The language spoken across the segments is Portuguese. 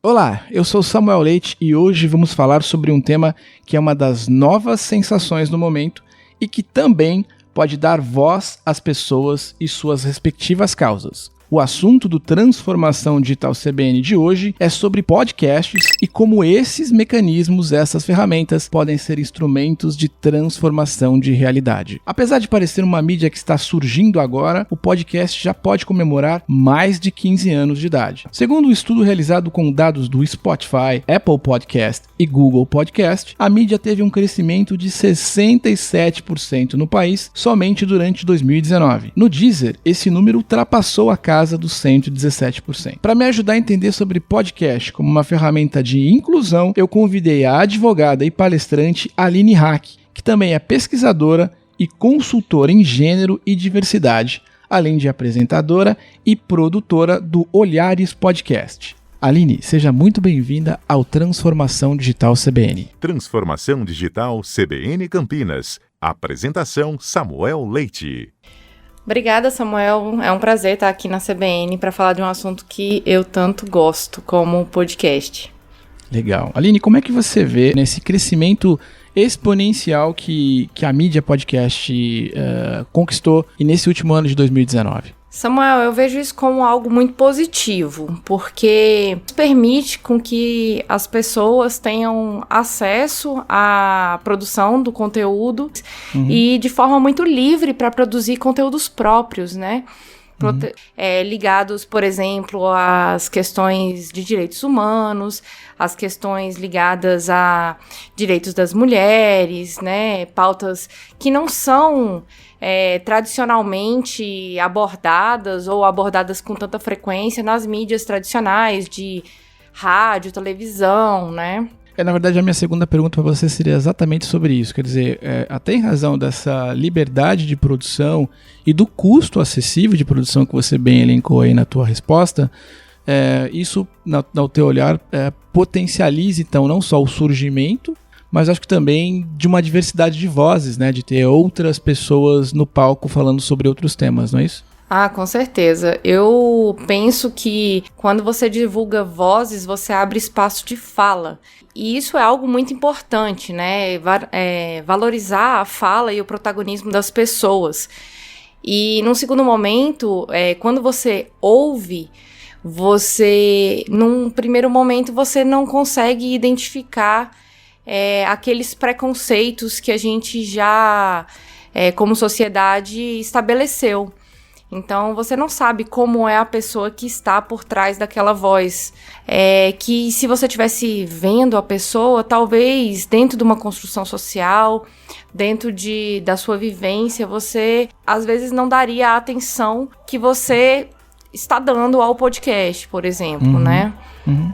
Olá, eu sou Samuel Leite e hoje vamos falar sobre um tema que é uma das novas sensações do momento e que também pode dar voz às pessoas e suas respectivas causas. O assunto do Transformação Digital CBN de hoje é sobre podcasts e como esses mecanismos, essas ferramentas, podem ser instrumentos de transformação de realidade. Apesar de parecer uma mídia que está surgindo agora, o podcast já pode comemorar mais de 15 anos de idade. Segundo um estudo realizado com dados do Spotify, Apple Podcast e Google Podcast, a mídia teve um crescimento de 67% no país somente durante 2019. No Deezer, esse número ultrapassou a casa dos 117%. Para me ajudar a entender sobre podcast como uma ferramenta de inclusão, eu convidei a advogada e palestrante Aline Hack, que também é pesquisadora e consultora em gênero e diversidade, além de apresentadora e produtora do Olhares Podcast. Aline, seja muito bem-vinda ao Transformação Digital CBN. Transformação Digital CBN Campinas. Apresentação Samuel Leite. Obrigada, Samuel. É um prazer estar aqui na CBN para falar de um assunto que eu tanto gosto, como o podcast. Legal. Aline, como é que você vê nesse crescimento exponencial que a mídia podcast conquistou e nesse último ano de 2019? Samuel, eu vejo isso como algo muito positivo, porque permite com que as pessoas tenham acesso à produção do conteúdo e de forma muito livre para produzir conteúdos próprios, né? Ligados, por exemplo, às questões de direitos humanos, às questões ligadas a direitos das mulheres, né? Pautas que não são tradicionalmente abordadas ou abordadas com tanta frequência nas mídias tradicionais de rádio, televisão, né? Na verdade, a minha segunda pergunta para você seria exatamente sobre isso. Quer dizer, até em razão dessa liberdade de produção e do custo acessível de produção que você bem elencou aí na tua resposta, isso, no teu olhar, potencializa, então, não só o surgimento, mas acho que também de uma diversidade de vozes, né? De ter outras pessoas no palco falando sobre outros temas, não é isso? Ah, com certeza. Eu penso que quando você divulga vozes, você abre espaço de fala. E isso é algo muito importante, né? Valorizar a fala e o protagonismo das pessoas. E num segundo momento, quando você ouve, num primeiro momento, você não consegue identificar aqueles preconceitos que a gente já, como sociedade, estabeleceu. Então, você não sabe como é a pessoa que está por trás daquela voz. Que se você estivesse vendo a pessoa, talvez dentro de uma construção social, dentro da sua vivência, você às vezes não daria a atenção que você está dando ao podcast, por exemplo, né?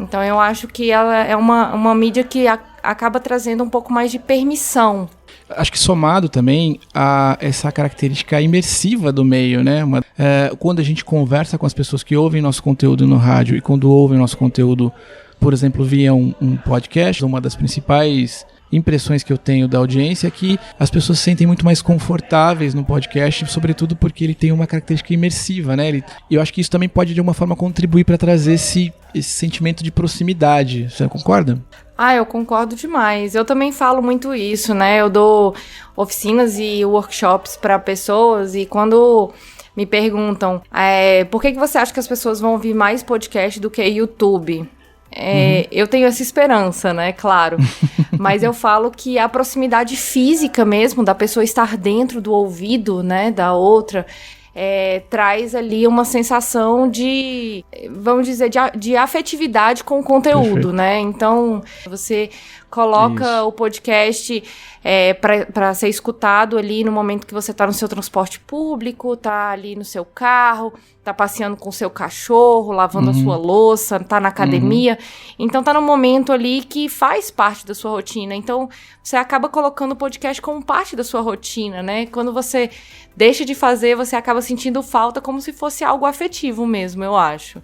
Então, eu acho que ela é uma mídia que acaba trazendo um pouco mais de permissão. Acho que somado também a essa característica imersiva do meio, né? Quando a gente conversa com as pessoas que ouvem nosso conteúdo no rádio e quando ouvem nosso conteúdo, por exemplo, via um podcast, uma das principais impressões que eu tenho da audiência é que as pessoas se sentem muito mais confortáveis no podcast, sobretudo porque ele tem uma característica imersiva, né? E eu acho que isso também pode, de alguma forma, contribuir para trazer esse sentimento de proximidade. Você concorda? Eu concordo demais. Eu também falo muito isso, né? Eu dou oficinas e workshops para pessoas e quando me perguntam por que você acha que as pessoas vão ouvir mais podcast do que YouTube? Eu tenho essa esperança, né? Claro. Mas eu falo que a proximidade física mesmo, da pessoa estar dentro do ouvido, né, da outra, traz ali uma sensação de, vamos dizer, de afetividade com o conteúdo. Perfeito. Né? Então, você coloca o podcast para ser escutado ali no momento que você está no seu transporte público, está ali no seu carro, está passeando com o seu cachorro, lavando a sua louça, está na academia. Então, está num momento ali que faz parte da sua rotina. Então, você acaba colocando o podcast como parte da sua rotina, né? Quando você deixa de fazer, você acaba sentindo falta como se fosse algo afetivo mesmo, eu acho.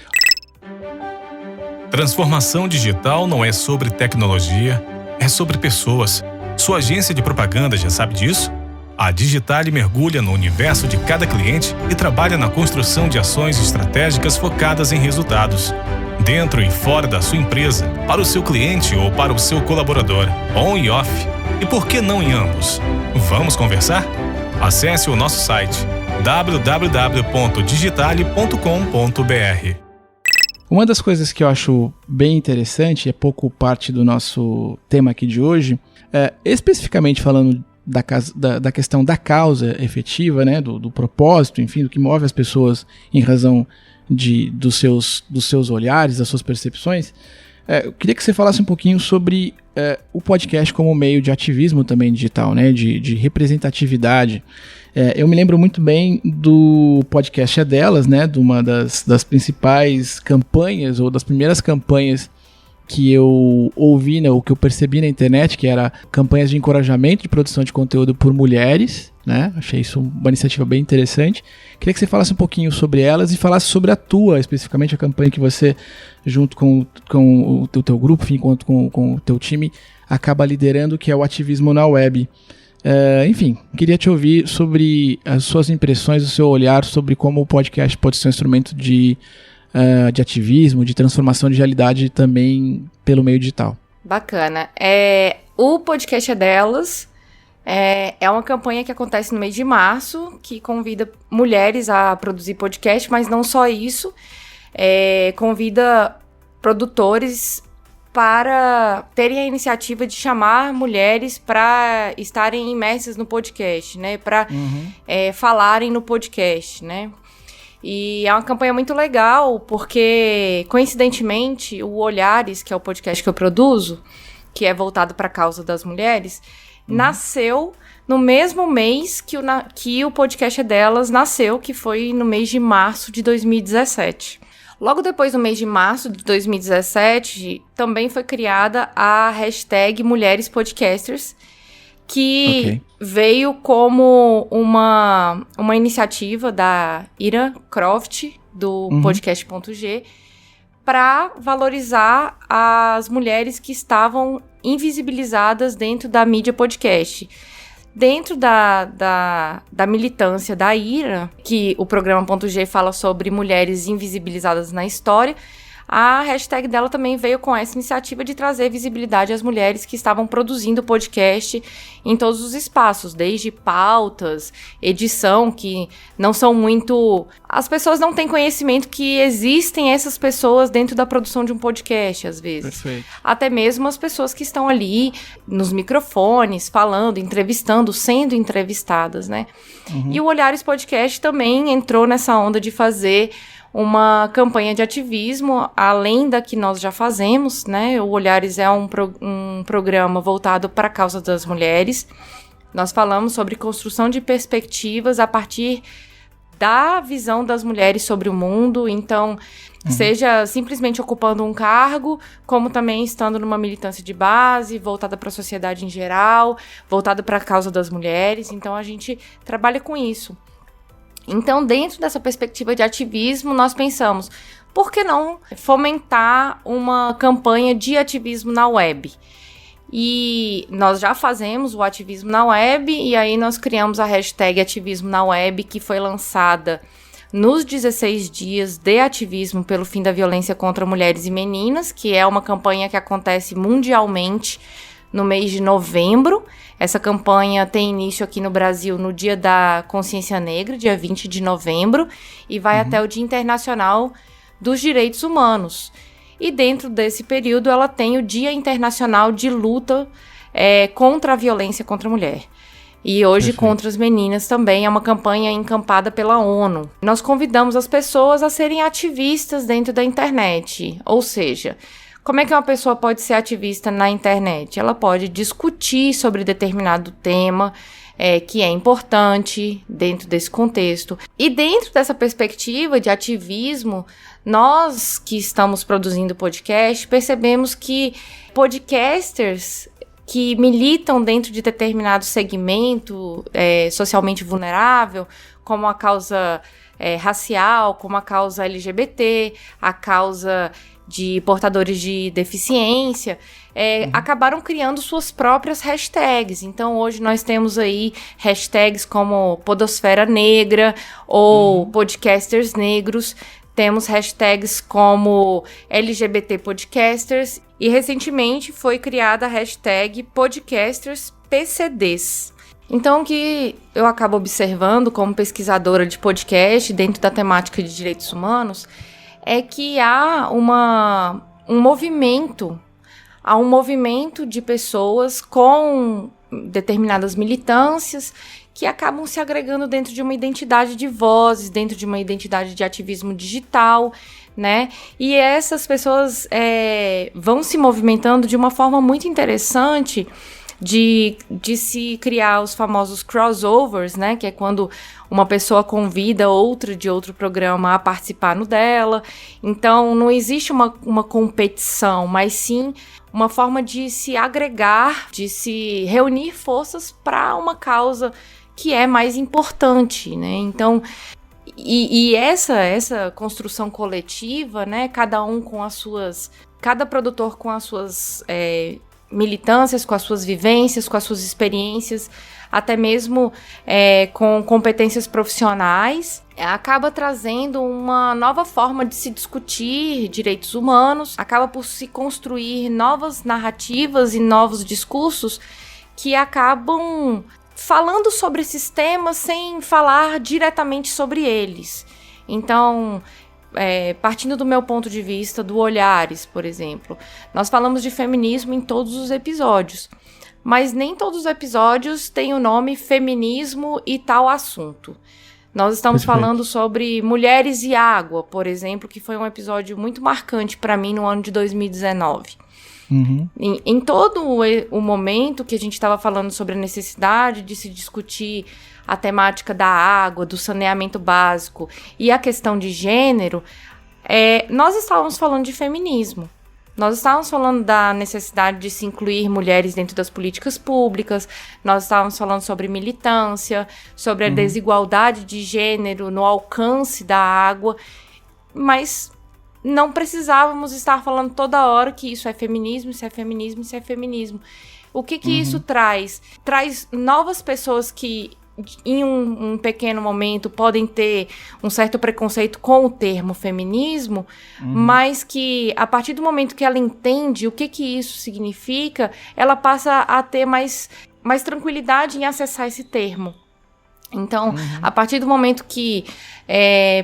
Transformação digital não é sobre tecnologia, é sobre pessoas. Sua agência de propaganda já sabe disso? A Digitale mergulha no universo de cada cliente e trabalha na construção de ações estratégicas focadas em resultados. dentro e fora da sua empresa, para o seu cliente ou para o seu colaborador, on e off, e por que não em ambos? Vamos conversar? Acesse o nosso site www.digitale.com.br. Uma das coisas que eu acho bem interessante, é pouco parte do nosso tema aqui de hoje, especificamente falando da questão da causa efetiva, né, do propósito, enfim, do que move as pessoas em razão dos seus olhares, das suas percepções. Eu queria que você falasse um pouquinho sobre o podcast como meio de ativismo também digital, né, de representatividade. Eu me lembro muito bem do podcast É Delas, né, de uma das principais campanhas, ou das primeiras campanhas que eu ouvi, né, ou que eu percebi na internet, que era campanhas de encorajamento de produção de conteúdo por mulheres, né? Achei isso uma iniciativa bem interessante. Queria que você falasse um pouquinho sobre elas e falasse sobre a tua, especificamente a campanha que você, junto com o teu grupo, enfim, com o teu time, acaba liderando, que é o Ativismo na Web. Enfim, queria te ouvir sobre as suas impressões, o seu olhar sobre como o podcast pode ser um instrumento de ativismo, de transformação de realidade também pelo meio digital. Bacana. O podcast É Delas é uma campanha que acontece no mês de março, que convida mulheres a produzir podcast, mas não só isso, convida produtores para terem a iniciativa de chamar mulheres para estarem imersas no podcast, né? Para falarem no podcast, né? E é uma campanha muito legal, porque, coincidentemente, o Olhares, que é o podcast que eu produzo, que é voltado para a causa das mulheres, nasceu no mesmo mês que o podcast É Delas nasceu, que foi no mês de março de 2017. Logo depois do mês de março de 2017, também foi criada a hashtag Mulheres Podcasters, que veio como uma iniciativa da Ira Croft, do podcast.g, para valorizar as mulheres que estavam invisibilizadas dentro da mídia podcast. Dentro da militância da Ira, que o programa.g fala sobre mulheres invisibilizadas na história, a hashtag dela também veio com essa iniciativa de trazer visibilidade às mulheres que estavam produzindo podcast em todos os espaços, desde pautas, edição, que não são muito... As pessoas não têm conhecimento que existem essas pessoas dentro da produção de um podcast, às vezes. Perfeito. Até mesmo as pessoas que estão ali nos microfones, falando, entrevistando, sendo entrevistadas, né? E o Olhares Podcast também entrou nessa onda de fazer uma campanha de ativismo, além da que nós já fazemos, né? O Olhares é um programa voltado para a causa das mulheres. Nós falamos sobre construção de perspectivas a partir da visão das mulheres sobre o mundo, então, seja simplesmente ocupando um cargo, como também estando numa militância de base, voltada para a sociedade em geral, voltada para a causa das mulheres. Então, a gente trabalha com isso. Então, dentro dessa perspectiva de ativismo, nós pensamos, por que não fomentar uma campanha de ativismo na web? E nós já fazemos o ativismo na web, e aí nós criamos a hashtag Ativismo na Web, que foi lançada nos 16 dias de ativismo pelo fim da violência contra mulheres e meninas, que é uma campanha que acontece mundialmente no mês de novembro. Essa campanha tem início aqui no Brasil no Dia da Consciência Negra, dia 20 de novembro, e vai até o Dia Internacional dos Direitos Humanos. E dentro desse período ela tem o Dia Internacional de Luta contra a Violência contra a Mulher. E hoje contra as meninas também, é uma campanha encampada pela ONU. Nós convidamos as pessoas a serem ativistas dentro da internet, ou seja... Como é que uma pessoa pode ser ativista na internet? Ela pode discutir sobre determinado tema que é importante dentro desse contexto. E dentro dessa perspectiva de ativismo, nós que estamos produzindo podcast, percebemos que podcasters que militam dentro de determinado segmento socialmente vulnerável, como a causa racial, como a causa LGBT, a causa de portadores de deficiência, acabaram criando suas próprias hashtags. Então, hoje nós temos aí hashtags como Podosfera Negra ou Podcasters Negros, Temos hashtags como LGBT Podcasters e recentemente foi criada a hashtag PodcastersPCDs. Então, o que eu acabo observando como pesquisadora de podcast dentro da temática de direitos humanos é que há um movimento de pessoas com determinadas militâncias que acabam se agregando dentro de uma identidade de vozes, dentro de uma identidade de ativismo digital, né? E essas pessoas vão se movimentando de uma forma muito interessante de se criar os famosos crossovers, né? Que é quando uma pessoa convida outra de outro programa a participar no dela. Então, não existe uma competição, mas sim uma forma de se agregar, de se reunir forças para uma causa que é mais importante, né? Então, essa construção coletiva, né? Cada produtor com as suas militâncias, com as suas vivências, com as suas experiências, até mesmo com competências profissionais, acaba trazendo uma nova forma de se discutir direitos humanos, acaba por se construir novas narrativas e novos discursos que acabam falando sobre esses temas sem falar diretamente sobre eles. Então, partindo do meu ponto de vista, do Olhares, por exemplo, nós falamos de feminismo em todos os episódios, mas nem todos os episódios têm o nome feminismo e tal assunto. Nós estamos falando sobre mulheres e água, por exemplo, que foi um episódio muito marcante para mim no ano de 2019. Uhum. Em todo o momento que a gente estava falando sobre a necessidade de se discutir a temática da água, do saneamento básico e a questão de gênero, nós estávamos falando de feminismo. Nós estávamos falando da necessidade de se incluir mulheres dentro das políticas públicas, nós estávamos falando sobre militância, sobre a desigualdade de gênero no alcance da água, mas não precisávamos estar falando toda hora que isso é feminismo, isso é feminismo, isso é feminismo. O que isso traz? Traz novas pessoas que, em um pequeno momento, podem ter um certo preconceito com o termo feminismo, mas que, a partir do momento que ela entende o que isso significa, ela passa a ter mais tranquilidade em acessar esse termo. Então, a partir do momento que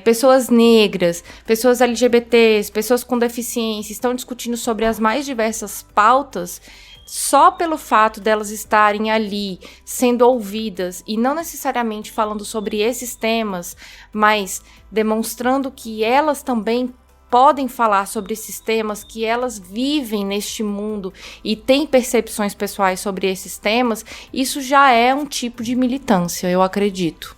pessoas negras, pessoas LGBTs, pessoas com deficiência estão discutindo sobre as mais diversas pautas, só pelo fato delas estarem ali sendo ouvidas e não necessariamente falando sobre esses temas, mas demonstrando que elas também podem falar sobre esses temas, que elas vivem neste mundo e têm percepções pessoais sobre esses temas, isso já é um tipo de militância, eu acredito.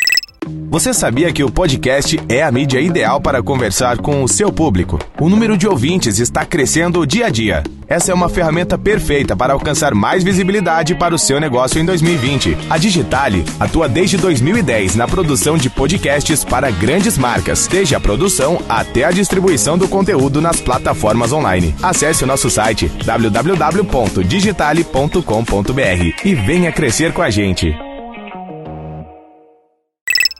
Você sabia que o podcast é a mídia ideal para conversar com o seu público? O número de ouvintes está crescendo dia a dia. Essa é uma ferramenta perfeita para alcançar mais visibilidade para o seu negócio em 2020. A Digitale atua desde 2010 na produção de podcasts para grandes marcas, desde a produção até a distribuição do conteúdo nas plataformas online. Acesse o nosso site www.digitale.com.br e venha crescer com a gente.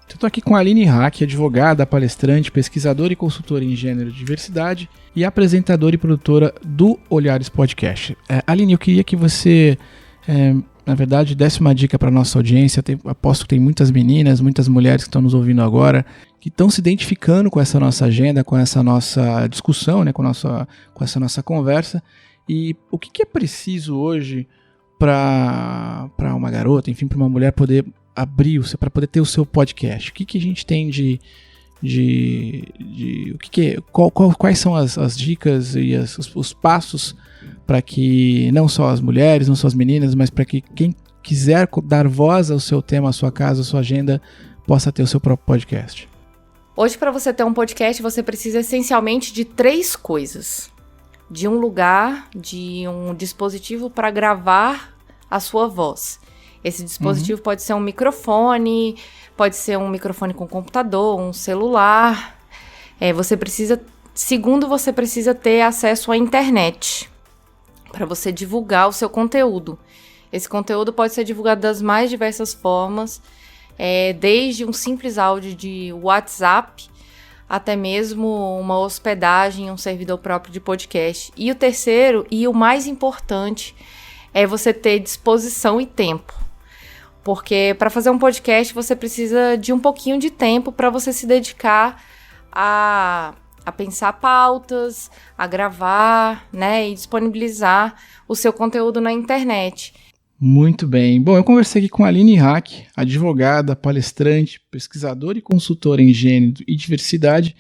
Estou aqui com a Aline Hack, advogada, palestrante, pesquisadora e consultora em gênero e diversidade e apresentadora e produtora do Olhares Podcast. Aline, eu queria que você, na verdade, desse uma dica para a nossa audiência. Aposto que tem muitas meninas, muitas mulheres que estão nos ouvindo agora, que estão se identificando com essa nossa agenda, com essa nossa discussão, né, com essa nossa conversa. E o que é preciso hoje para uma garota, enfim, para uma mulher poder abrir para poder ter o seu podcast? O que a gente tem quais são as dicas e os passos para que não só as mulheres, não só as meninas, mas para que quem quiser dar voz ao seu tema, à sua casa, à sua agenda, possa ter o seu próprio podcast? Hoje, para você ter um podcast, você precisa essencialmente de 3 coisas: de um lugar, de um dispositivo para gravar a sua voz. Esse dispositivo pode ser um microfone, pode ser um microfone com computador, um celular. Você precisa ter acesso à internet para você divulgar o seu conteúdo. Esse conteúdo pode ser divulgado das mais diversas formas, desde um simples áudio de WhatsApp até mesmo uma hospedagem, um servidor próprio de podcast. E o terceiro, e o mais importante, é você ter disposição e tempo. Porque para fazer um podcast você precisa de um pouquinho de tempo para você se dedicar a pensar pautas, a gravar, né, e disponibilizar o seu conteúdo na internet. Muito bem. Bom, eu conversei aqui com a Aline Hack, advogada, palestrante, pesquisadora e consultora em gênero e diversidade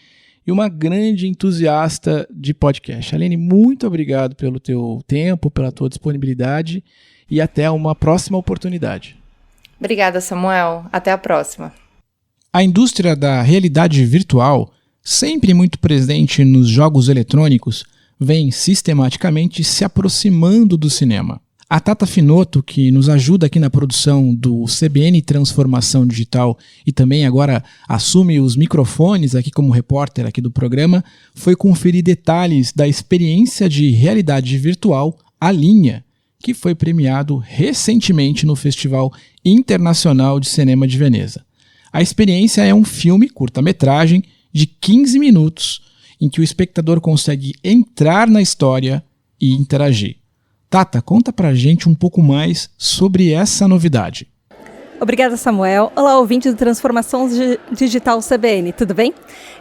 e uma grande entusiasta de podcast. Aline, muito obrigado pelo teu tempo, pela tua disponibilidade e até uma próxima oportunidade. Obrigada, Samuel. Até a próxima. A indústria da realidade virtual, sempre muito presente nos jogos eletrônicos, vem sistematicamente se aproximando do cinema. A Tata Finoto, que nos ajuda aqui na produção do CBN Transformação Digital e também agora assume os microfones aqui como repórter aqui do programa, foi conferir detalhes da experiência de realidade virtual Alinha, que foi premiado recentemente no Festival Internacional de Cinema de Veneza. A experiência é um filme curta-metragem de 15 minutos em que o espectador consegue entrar na história e interagir. Tata, conta pra gente um pouco mais sobre essa novidade. Obrigada, Samuel. Olá, ouvinte do Transformação Digital CBN, tudo bem?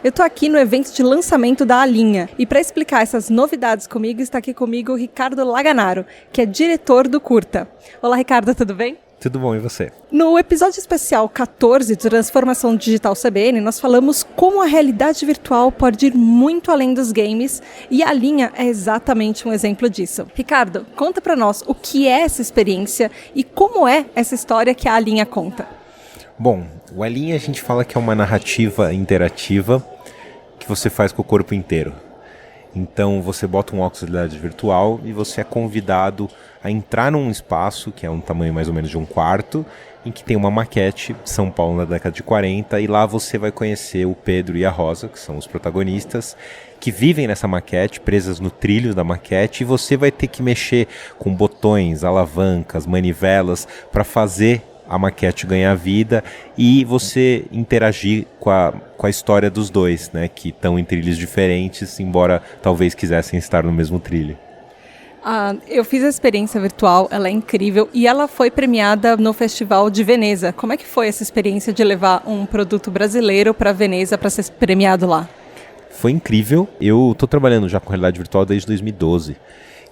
Eu estou aqui no evento de lançamento da Alinha e para explicar essas novidades comigo, está aqui comigo o Ricardo Laganaro, que é diretor do curta. Olá, Ricardo, tudo bem? Tudo bom, e você? No episódio especial 14 do Transformação Digital CBN, nós falamos como a realidade virtual pode ir muito além dos games e a Alinha é exatamente um exemplo disso. Ricardo, conta pra nós o que é essa experiência e como é essa história que a Alinha conta. Bom, o Alinha a gente fala que é uma narrativa interativa que você faz com o corpo inteiro. Então você bota um óculos de realidade virtual e você é convidado a entrar num espaço que é um tamanho mais ou menos de um quarto, em que tem uma maquete de São Paulo na década de 40, e lá você vai conhecer o Pedro e a Rosa, que são os protagonistas, que vivem nessa maquete, presas no trilho da maquete, e você vai ter que mexer com botões, alavancas, manivelas, para fazer a maquete ganhar vida e você interagir com a história dos dois, né, que estão em trilhos diferentes, embora talvez quisessem estar no mesmo trilho. Eu fiz a experiência virtual, ela é incrível e ela foi premiada no Festival de Veneza. Como é que foi essa experiência de levar um produto brasileiro para Veneza para ser premiado lá? Foi incrível. Eu estou trabalhando já com realidade virtual desde 2012.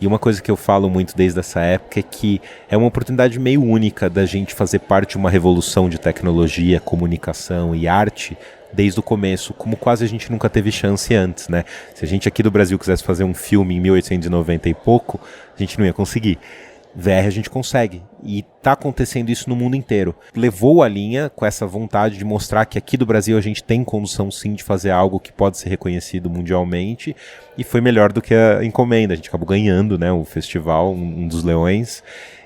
E uma coisa que eu falo muito desde essa época é que é uma oportunidade meio única da gente fazer parte de uma revolução de tecnologia, comunicação e arte desde o começo, como quase a gente nunca teve chance antes, né? Se a gente aqui do Brasil quisesse fazer um filme em 1890 e pouco, a gente não ia conseguir. VR a gente consegue, e tá acontecendo isso no mundo inteiro. Levou a Alinha com essa vontade de mostrar que aqui do Brasil a gente tem condição sim de fazer algo que pode ser reconhecido mundialmente, e foi melhor do que a encomenda. A gente acabou ganhando, né, o festival, um dos leões,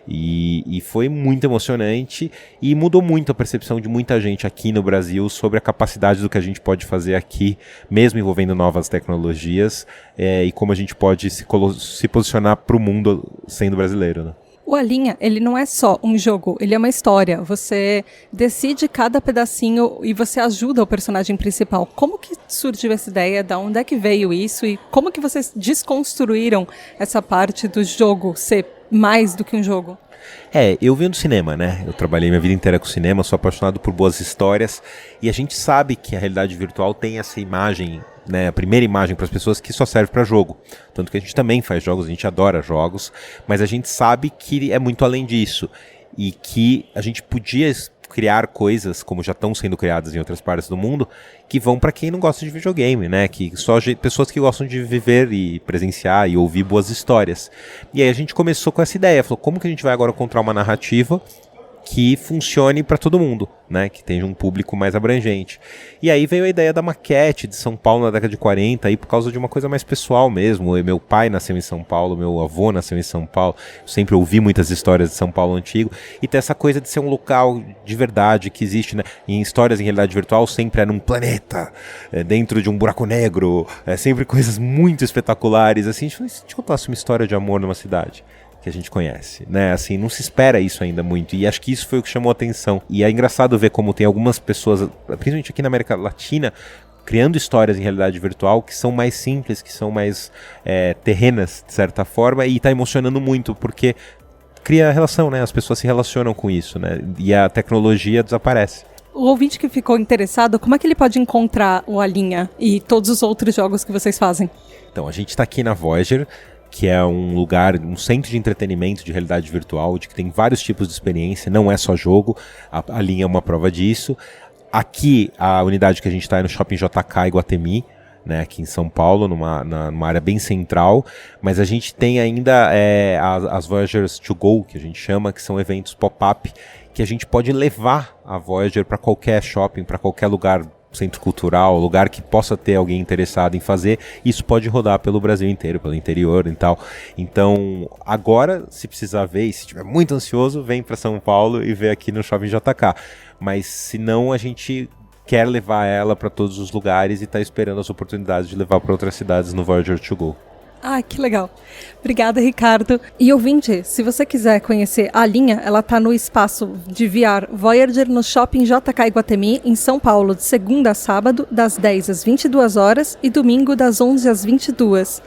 e foi muito emocionante e mudou muito a percepção de muita gente aqui no Brasil sobre a capacidade do que a gente pode fazer aqui, mesmo envolvendo novas tecnologias, e como a gente pode se posicionar para o mundo sendo brasileiro, né? O Alinha, ele não é só um jogo, ele é uma história. Você decide cada pedacinho e você ajuda o personagem principal. Como que surgiu essa ideia? Da onde é que veio isso? E como que vocês desconstruíram essa parte do jogo ser mais do que um jogo? Eu venho do cinema, né? Eu trabalhei minha vida inteira com cinema, sou apaixonado por boas histórias, e a gente sabe que a realidade virtual tem essa imagem, né, a primeira imagem para as pessoas que só serve para jogo. Tanto que a gente também faz jogos, a gente adora jogos, mas a gente sabe que é muito além disso, e que a gente podia criar coisas, como já estão sendo criadas em outras partes do mundo, que vão para quem não gosta de videogame, né? Que só pessoas que gostam de viver e presenciar e ouvir boas histórias. E aí a gente começou com essa ideia, falou, como que a gente vai agora encontrar uma narrativa que funcione para todo mundo, né? Que tenha um público mais abrangente. E aí veio a ideia da maquete de São Paulo na década de 40, aí por causa de uma coisa mais pessoal mesmo. Meu pai nasceu em São Paulo, meu avô nasceu em São Paulo, eu sempre ouvi muitas histórias de São Paulo antigo, e tem essa coisa de ser um local de verdade que existe, né? Em histórias em realidade virtual sempre é num planeta, dentro de um buraco negro, sempre coisas muito espetaculares, assim. Se a gente contasse uma história de amor numa cidade que a gente conhece, né? Assim, não se espera isso ainda muito, e acho que isso foi o que chamou a atenção. E é engraçado ver como tem algumas pessoas, principalmente aqui na América Latina, criando histórias em realidade virtual que são mais simples, que são mais terrenas, de certa forma, e está emocionando muito, porque cria relação, né? As pessoas se relacionam com isso, né? E a tecnologia desaparece. O ouvinte que ficou interessado, como é que ele pode encontrar o Alinha e todos os outros jogos que vocês fazem? Então, a gente está aqui na Voyager, que é um lugar, um centro de entretenimento de realidade virtual, de que tem vários tipos de experiência, não é só jogo, a linha é uma prova disso. Aqui, a unidade que a gente está é no Shopping JK Iguatemi, né, aqui em São Paulo, numa área bem central, mas a gente tem ainda as Voyagers to Go, que a gente chama, que são eventos pop-up, que a gente pode levar a Voyager para qualquer shopping, para qualquer lugar, centro cultural, lugar que possa ter alguém interessado em fazer. Isso pode rodar pelo Brasil inteiro, pelo interior e tal. Então, agora, se precisar ver, e se estiver muito ansioso, vem para São Paulo e vê aqui no Shopping JK. Mas, se não, a gente quer levar ela para todos os lugares e está esperando as oportunidades de levar para outras cidades no Voyager to Go. Ah, que legal. Obrigada, Ricardo. E ouvinte, se você quiser conhecer a linha, ela está no espaço de VR Voyager no Shopping JK Iguatemi, em São Paulo, de segunda a sábado, das 10 às 22 horas e domingo, das 11 às 22.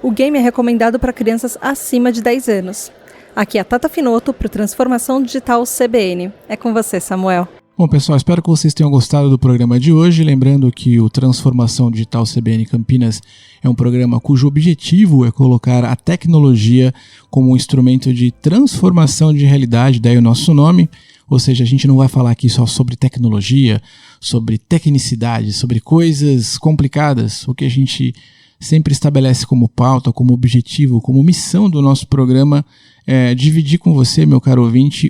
O game é recomendado para crianças acima de 10 anos. Aqui é a Tata Finoto para o Transformação Digital CBN. É com você, Samuel. Bom, pessoal, espero que vocês tenham gostado do programa de hoje. Lembrando que o Transformação Digital CBN Campinas é um programa cujo objetivo é colocar a tecnologia como um instrumento de transformação de realidade, daí o nosso nome. Ou seja, a gente não vai falar aqui só sobre tecnologia, sobre tecnicidade, sobre coisas complicadas. O que a gente sempre estabelece como pauta, como objetivo, como missão do nosso programa é dividir com você, meu caro ouvinte,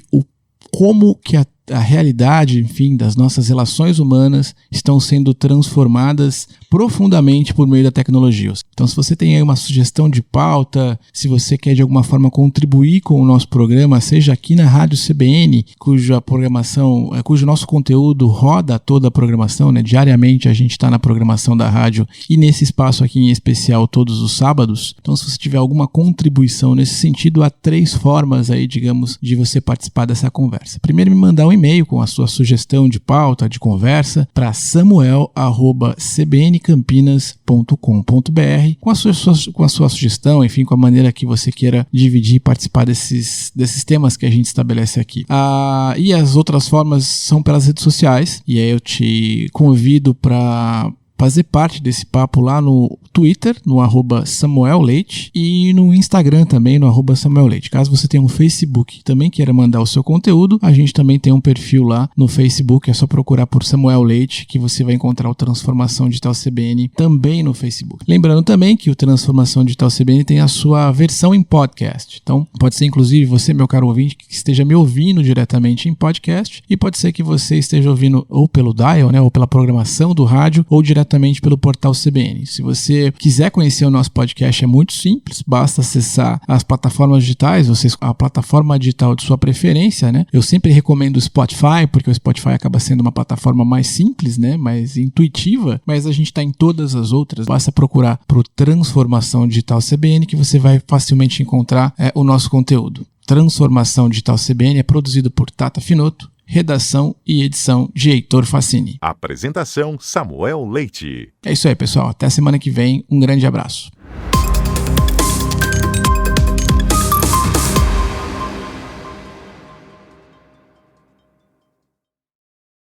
como que a realidade, enfim, das nossas relações humanas estão sendo transformadas profundamente por meio da tecnologia. Então, se você tem aí uma sugestão de pauta, se você quer de alguma forma contribuir com o nosso programa, seja aqui na Rádio CBN, cujo nosso conteúdo roda toda a programação, né? Diariamente a gente está na programação da rádio e nesse espaço aqui em especial todos os sábados. Então, se você tiver alguma contribuição nesse sentido, há 3 formas aí, digamos, de você participar dessa conversa. Primeiro, me mandar um e-mail com a sua sugestão de pauta, de conversa, para samuel@cbncampinas.com.br com a sua sugestão, enfim, com a maneira que você queira dividir e participar desses temas que a gente estabelece aqui. E as outras formas são pelas redes sociais, e aí eu te convido para fazer parte desse papo lá no Twitter, no @SamuelLeite, e no Instagram também, no @SamuelLeite. Caso você tenha um Facebook e também queira mandar o seu conteúdo, a gente também tem um perfil lá no Facebook, é só procurar por Samuel Leite, que você vai encontrar o Transformação Digital CBN também no Facebook. Lembrando também que o Transformação Digital CBN tem a sua versão em podcast. Então, pode ser inclusive você, meu caro ouvinte, que esteja me ouvindo diretamente em podcast, e pode ser que você esteja ouvindo ou pelo dial, né, ou pela programação do rádio, ou diretamente pelo portal CBN. Se você quiser conhecer o nosso podcast, é muito simples, basta acessar as plataformas digitais, a plataforma digital de sua preferência, né? Eu sempre recomendo o Spotify, porque o Spotify acaba sendo uma plataforma mais simples, né, mais intuitiva, mas a gente está em todas as outras. Basta procurar por Transformação Digital CBN que você vai facilmente encontrar o nosso conteúdo. Transformação Digital CBN é produzido por Tata Finoto, redação e edição de Heitor Facini. Apresentação Samuel Leite. É isso aí, pessoal. Até semana que vem. Um grande abraço.